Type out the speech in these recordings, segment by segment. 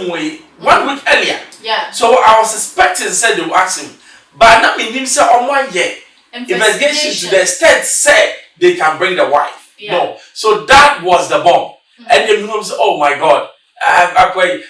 way 1 week earlier. Yeah. So I was expecting said they will ask him. But now me him say on 1 year investigation to the extent say they can bring the wife. Yeah. No. So that was the bomb. And then people say, oh my God.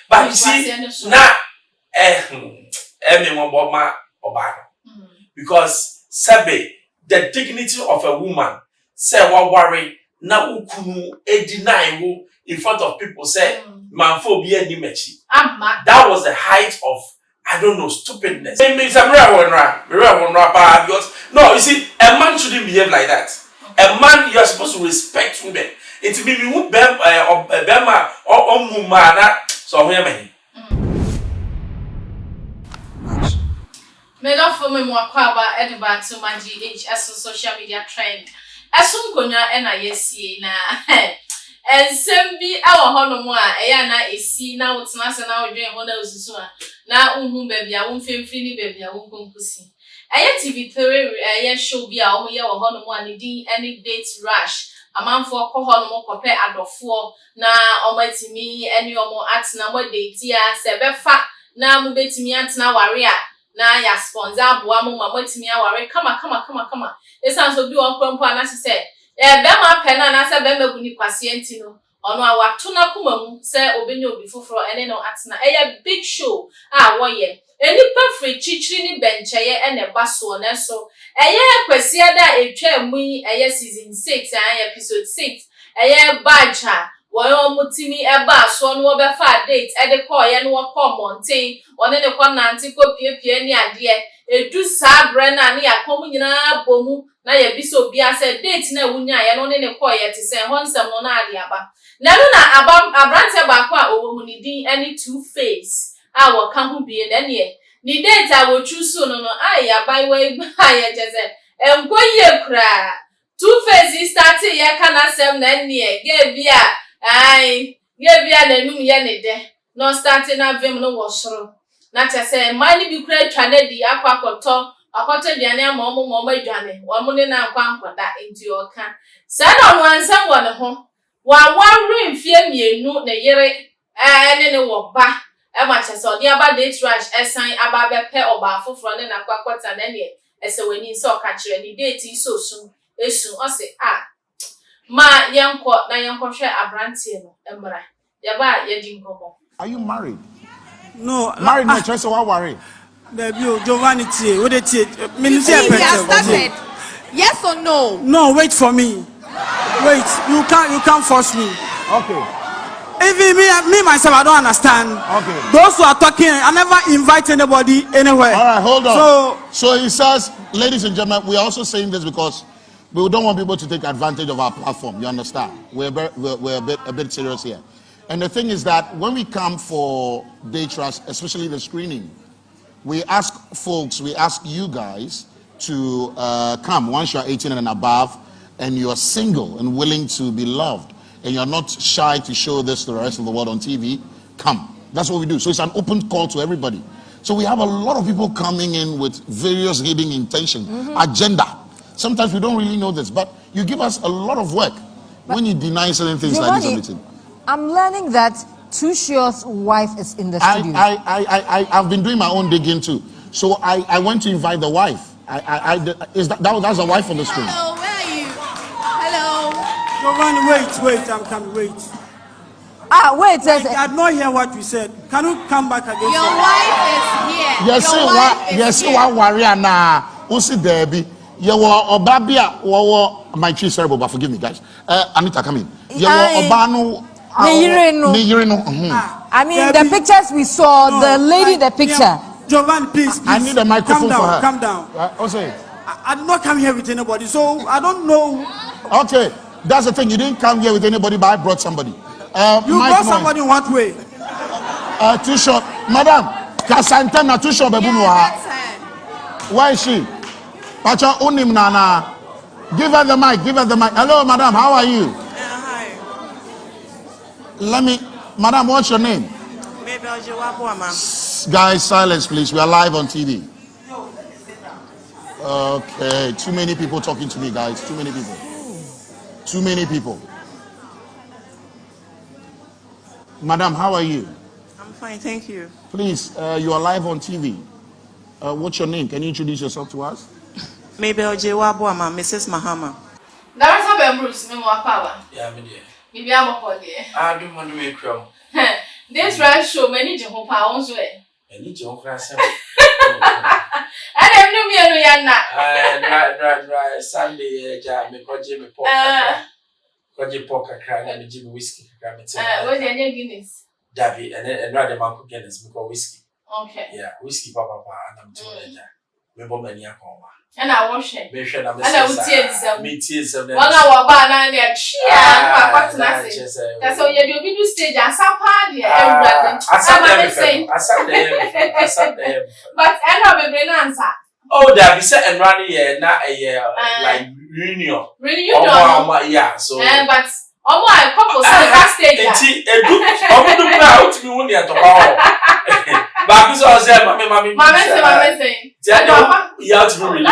But you see now because Sebe, the dignity of a woman say what worry now ukunu deny in front of people say manphobia ni mechi. That was the height of I don't know stupidness. Because no, you see, a man shouldn't behave like that. A man, you are supposed to respect women. It be me bema or mumana so me. Me don't for me more kwaba edba to my GH as social media trend. Asum konya na yesi na ensem bi awo hono mo a eya na esi na wotena se na odwen ho na osusu a na unhu ba bia wo mfemfiri ni ba bia wo konkusi eya TV3 eya show bi a wo ye wo hono mo a ne din any date rush amanfo ko hono mo kope adofo na omatimi eni omo atena mo date ya se befa na mo betimi atena ware a na ya sponsor aboa mo matimi aware kama esan so bi won krompo anase se bema pena na se bema guni kwase enti no ono a wato na kuma mu se obenya obi foforo ene no atena eya big show a wo ye eni pafre chichiri ni bencheye ene baso na so eya kwase da etwa mu eya season 6 episode 6 eya badge wo mutimi eba so no wo be fa date e de call ye no wo call mountain one ne ko nanti ko piepie ni ade edu sa bre na ne yakom nyina bomu na ye biso bia say date na wunya ye no ne call ye ti say honsem no na ade aba na no na abrante ba ko a owo mu ni din any two face a wo ka ho bie na ne ni date a wo choose no no ai abai we aye jeze enkoye kra two face start ye kana sem na ne ge bia ai ge bia na num ye ne de no start na vim no wo soro na che say mani bi kra twa na di akwakoto aduane ama omo adwane wo ne na akwa nkoda enti oka sa na wansam wo ne ho wa warre mfie mienu na yere ne wo ba e ma che so di aba date rush esan aba bepe oba foforo ne na kwakota na ne ese wani se oka kire ni date iso su esu o se ma yenko na yenko hwe abrantie no emra ye ba ye di nkomo. Are you married? No, married no choice what worry. Giovanni T. What it started. Yes or no? No, wait for me. Wait, you can't force me. Okay. Even me myself, I don't understand. Okay. Those who are talking, I never invite anybody anywhere. All right, hold on. So he says, ladies and gentlemen, we are also saying this because we don't want people to take advantage of our platform. You understand? We're a bit serious here. And the thing is that when we come for day trust, especially the screening, we ask you guys to come once you're 18 and above and you're single and willing to be loved and you're not shy to show this to the rest of the world on TV, come. That's what we do. So it's an open call to everybody. So we have a lot of people coming in with various hidden intentions, agenda. Sometimes we don't really know this, but you give us a lot of work when you deny certain things like this. I'm learning that Tushia's wife is in the studio. I've been doing my own digging too. So I went to invite the wife. That's the wife on the screen. Hello, where are you? Hello. Giovanni, wait, I'm coming, wait. Wait. I did not hear what you said. Can you come back again? Your wife is here. Yes, you are warrior now. Usi Debbie. You were Obabia, my tree cerebral, but forgive me, guys. Anita, come in. You were Obano. I mean, the pictures we saw, the lady, the picture. Giovanni, please. I need a microphone for her. Calm down. I did not come here with anybody, so I don't know. Okay, that's the thing. You didn't come here with anybody, but I brought somebody. You brought somebody in what way? Too short. Madam, Kasantana, too short. Where is she? Pacha Unim Nana. Give her the mic. Hello, madam. How are you? Madam, what's your name? Guys, silence, please. We are live on TV. Okay, too many people talking to me, guys. Too many people. Madam, how are you? fine, thank you. Please, you are live on TV. What's your name? Can you introduce yourself to us? Mabel Jewabuama, Mrs. Mahama. That's how Bruce me more power. Yeah, me dear. Maybe I'm a poor dear. I don't want to make crumb. This right show many to hope I won't swear. I need your class. I don't know me and Right, Sunday, jam, me Jimmy Pork. Jimmy Pork, and Jimmy whiskey. What's your name, Guinness? Dabby, and rather Uncle Guinness, because whiskey. Okay. Yeah, whiskey, papa, and I'm told that. Me bomb and yakoma. And I wash it. Me sure I'm and I would tears them. Me tears of them. 1 hour banana and they're cheer. What's nothing? That's all you do stage and some party. I sat there. But I have a brain answer. Oh, that be set and running here, not a year like reunion. Yeah, so. But my couple say backstage. A good, now to be only at the power. But I said, Mammy, saying, you have to be really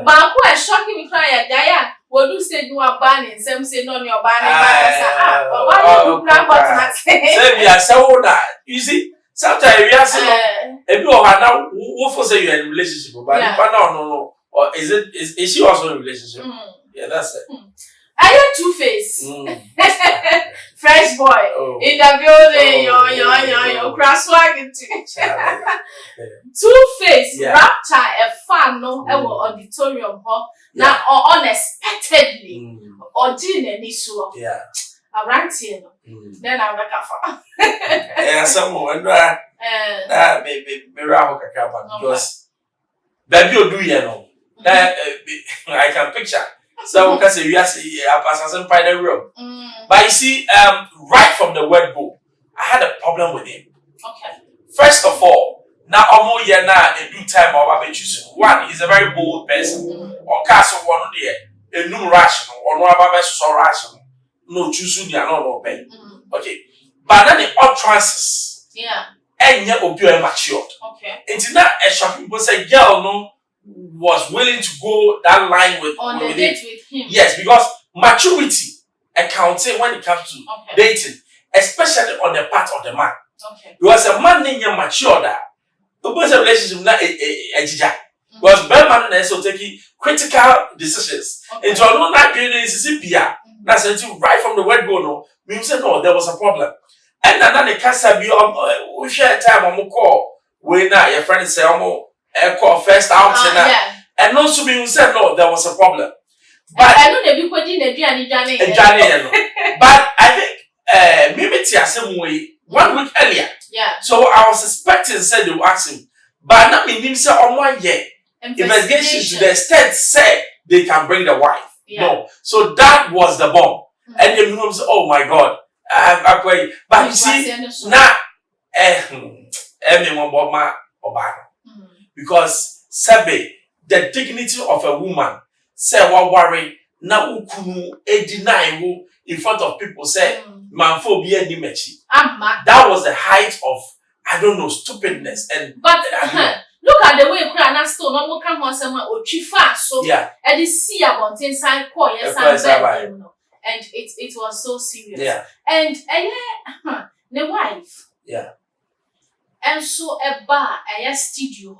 but who is shocking me crying, Diane? What you say you are banning, some say no, you're banning. You see, sometimes we are saying, if you are now, what for say you're in a relationship, but no, or is she also in a relationship? Yeah, that's it. I had Two-Face. Fresh boy. In the building, yo, crash wagon Two-Face, rapture, a fan, no, auditorium, now unexpectedly, or dinner, yeah. Around here, then I'm like a yeah, someone, maybe because baby, you do, you know, that I can picture. So because we are a final room. But you see, right from the word go, I had a problem with him. Okay. First of all, now almost year now a new time of I choose. One, he's a very bold person. Or castle one there, a new rational, or no about so rational. No choosing you no pay. Okay. But then the utterances. Yeah. And yet opio matured. Okay. It's not a shocking people say girl no was willing to go that line with the date with him. Yes, because maturity accounting when it comes to dating, especially on the part of the man. Okay. Because a man needs mature that because a relationship not a because bad man is also taking critical decisions. And so no not doing this is that's right from the word go no. We say no, there was a problem. And then the cancer be we share time on call when your friend say call first out and also being said no, there was a problem. But I know the people didn't do any journey. But I think maybe same way 1 week earlier. Yeah. So I was suspecting said they will ask him. But not mean say on 1 year. Investigation to the extent say they can bring the wife. Yeah. No. So that was the bomb. And then you say, oh my God. But you see now because Sebe, the dignity of a woman, say what worry, now ukunu deny in front of people, say, manfo be any mechi. That was the height of, I don't know, stupidness. And but look at the way Krana still no come on someone or chifa so and the see about inside call yes and it was so serious. Yeah. And the wife. Yeah. And so a bar a studio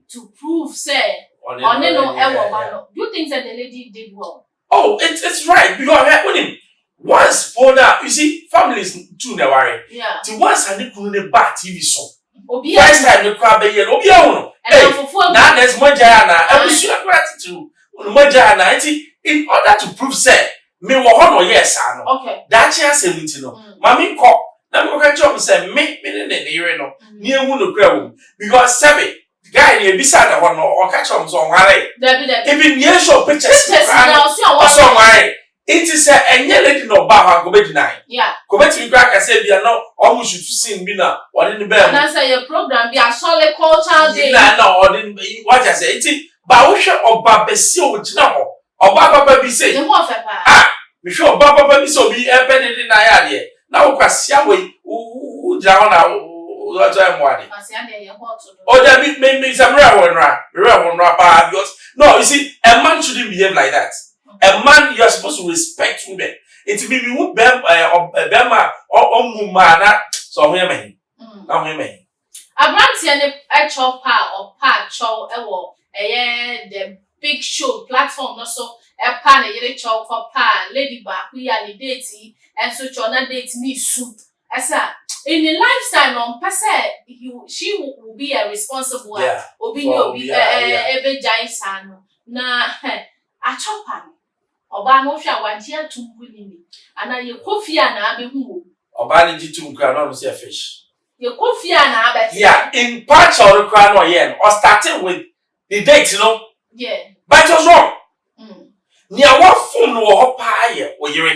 to prove say on no do you think that the lady did well? Oh, it's right because when him once you see families too never worry. Yeah. To once and they back TV so. First time the crowd be here, hey, now there's more jana. I wish you a gratitude. More jana. In order to prove say me wo yes okay. That chance say no. Mami ko na me can job say me ne no. Ni ehu no kra because seven guy ni ebisa da ho no o ka chom so nware. Even near show pictures now so nware. It is a lady no ba ha go be deny. Yeah. Go be to crack say bia no almost should sing bi na or the be. Na say your program be a solid cultural day. Na or the what I say it ba wo hwe oba besi o gina ho. Oba papa bi say. Me hwe oba papa bi so bi e pe de na ya de. Na wo kwasia we u gina ho na o to mo ade. Kwasia de ye hot. Oh, that me samra wonra pa because no, you see a man shouldn't behave like that. A man, you are supposed to respect women. It may be bema or mumana, so we are Now me. Abranti and a chopper or part chow the big show platform also a pan a chow for pa lady back we are the datey and so chona date me soup. As in the lifetime on she will be a responsible obi ebe giant sano na a chopper oba no hwa wantia tumbuni and I coffee and abe hu oba ni jitu nkra no say fish. Your coffee and habit. Yeah, in parts of the crown or starting with the date, Yeah. But it was wrong. Near what phone or pie or you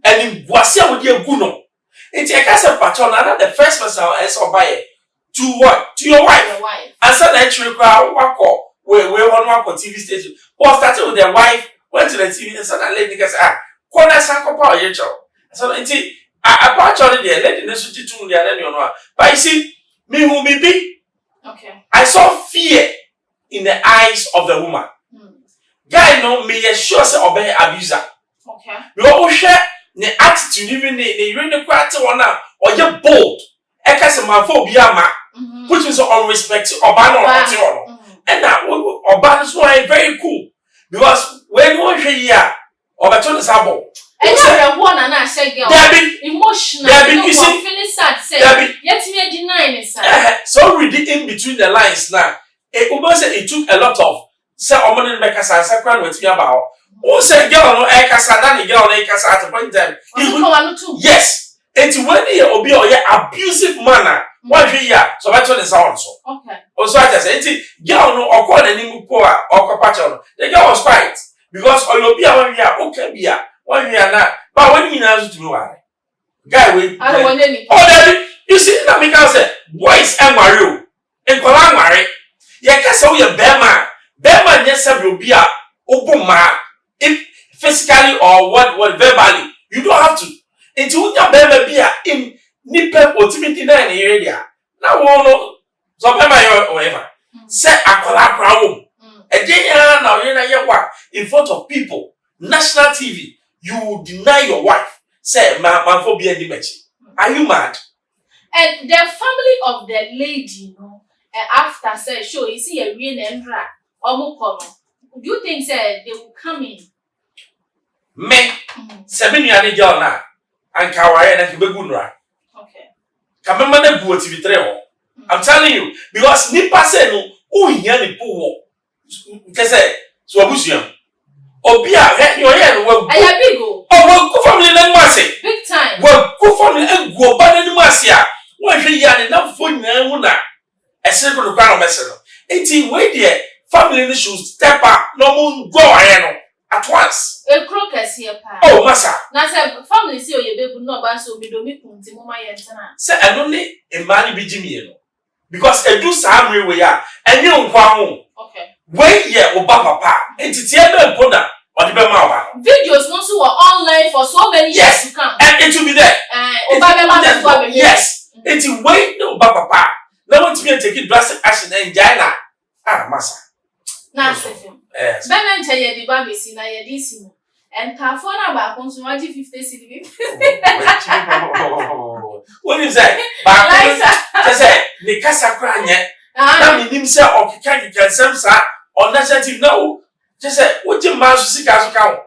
and in Boisia with your guno. It's a cast patron, the first person as or buy it. To what? To your wife. And so the entry crowd walk where one walk on TV station. Or started with their wife, went to the TV and said that lady gets corner sanko power your child. So about there, let the next to the other. But you see, me who me be. Okay. I saw fear in the eyes of the woman. Guy no me sure say obey abuser. Okay. You all share the attitude even the really quite one now or you bold. Eka se manphobia ma, which is unrespected or ban and that Oban is why very cool because when you hear here or better the sabo. And you're one and I said, girl, emotional, you see, feeling sad, say, yet me denying it. So reading in between the lines now, it took a lot of say, Oman make us answer with me about. Who said, girl, no, Ekasa, girl, Ekasa at the point in time. Yes, it's when you obey or abusive manner. One year, so I told the sound so. Okay. Also, I just said, girl, no, or call any poor or capacity. The girl was quiet because or you'll be a 1 year, okay, be a. 1 year now, but when you know to me, why? Guy, wait. I don't want any. Oh, Daddy, you see, that make us say, boys and Mario, and Kolan Mari. You can't say you're Bema. Bema, yes, will be a open man, if physically or what verbally. You don't have to. Until your Bema be in Nipper or Timothy 9 area. Now, no, so Bema, whatever. Say, a Kolan Crown. And then now you're what in front of people, national TV. You deny your wife. Say, man, for being the match. Are you mad? And the family of the lady, after say, sure, you see a real and drag, do you think say they will come in? Me, 7 years girl now, and Kawaii and Kibegunra. Okay. Kamemana go TV3. I'm telling you, because Nipa say no, who here the poor. Say, so Abusiam. Obia, your head will big. Oh, go family and mercy. Big time. Well, go family and go back in mercy. One year enough for Nuna. A simple crown messenger. 18 wait there. Family should step up. No moon go at once. A crocus here, pa. Oh, massa. Now, family see your baby no bands will be doing Timoma Yentana. Say, and only a man be Jimmy. Because a do some way and you don't come. Okay. Wait here, Obama, and it's here, Bona. Videos not so online for so many years to come. And it will be there. Yes. It's wait no papa. No one to be taking drastic action in China. Ah, massa. Now, yes. Ben and tell you the baby seen I had and Tafona back on 50 city. What is that? But say, the Casa Crania. I mean, himself or can some or national no. Just say, what you must see as count.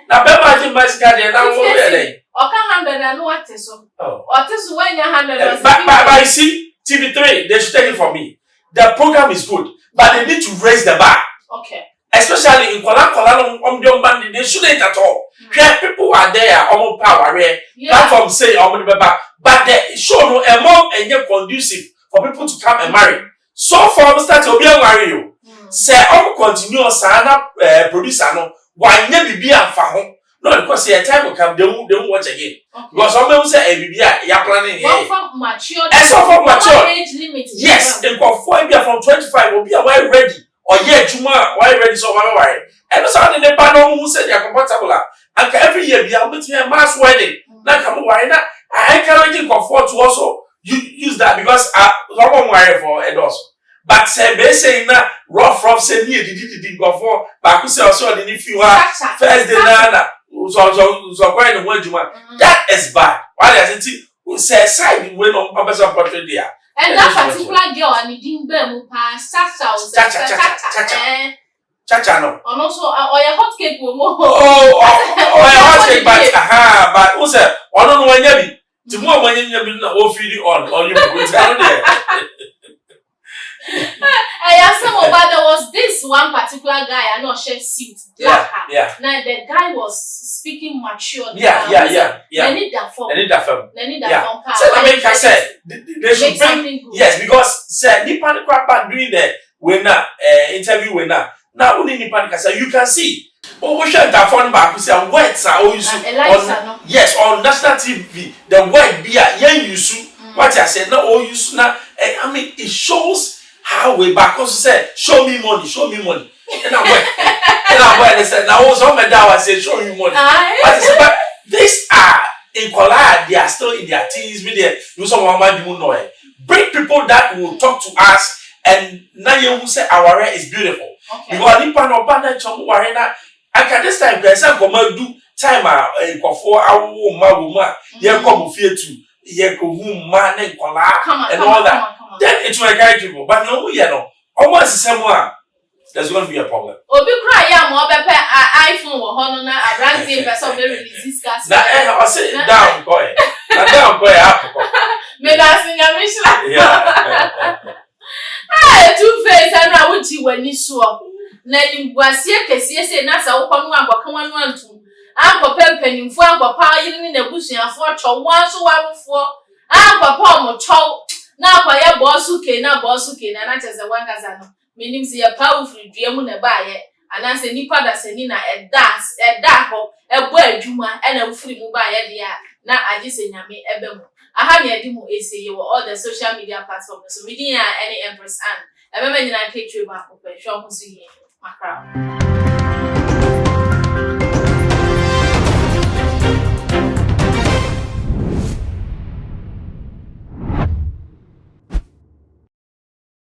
Now, Bema, you must get it now. Or can handle and what is so. What is when you handle. But you see, TV3, they should take it from me. The program is good, but they need to raise the bar. Okay. Especially in Kolan, they shouldn't at all. People are there, almost power, platform say, but the show no among and yet conducive for people to come and marry. So far, we start to be marry you. Say, I'm continue sana producer no. Why never be a faho? No, because the time will come, they won't watch again. Because some people say, "You're planning here." Mature. And so for mature age limit. Yes, and for 4 years from 25 will be a while ready. Or yeah, Juma, why ready? So why? And so the panel who said they're compatible. And every year be able to a mass wedding. Now come why not? I encourage comfort to also use that because someone worry for a also. But say say na rough say near did go for back say also the if you are first day na so going to one juma. That is bad. Why does it who says side when on purpose of portrait there. And that particular girl and it didn't bear mu pass Chacha no. And also or your hot cake will more. Oh, hot cake, but who said, I don't know when you be. Tomorrow when you be not feeding on you will tell there. I asked him about there was this one particular guy, I know chef suit. Yeah. Now the guy was speaking mature. Yeah. They need that form. So I said they should bring yes, because said Nipan Crapa doing the winner interview winner. Now only Nipan say you can see. Oh, we should that phone back. We say words are always on national TV. The word be a use. What I said, no, all use now. I mean, it shows how we back also said, show me money. And I went, they said, now also my dad was saying, show you money. But these are in collide, they are still in their teens, with their do someone might do know. Bring people that will talk to us, and now you will say our hair is beautiful. Because if no partner chum warena, I can this time guys come do time for our woman, you come fear to ye go man and all that. Then it will encourage people. But no, almost the same one. There's going to be a problem. Obi cry ya mo bepe iPhone wo hono na abranti person be release this gas. Na I say down boy. Na down boy up. Me da sinya mishla. Yeah. Two face and I would see when you saw. Na ni guasie kese se na sa wo kono agboka wanu antum. Anko pempanimfo agbopa yiri na busuafo cho wanso warofo. Anko pa mo cho na akwa ya bosuke na cheze wangaza no. Meaning say a powerful dream na baye anase nipa da sani na eda ho ebo adwuma na ufiri mu baye dia na agise nyame ebe mu aha ne adi mu ese ye all the social media platforms so media any empress and ebe me nyina ketwe ba ko pe hwo ho so ye makra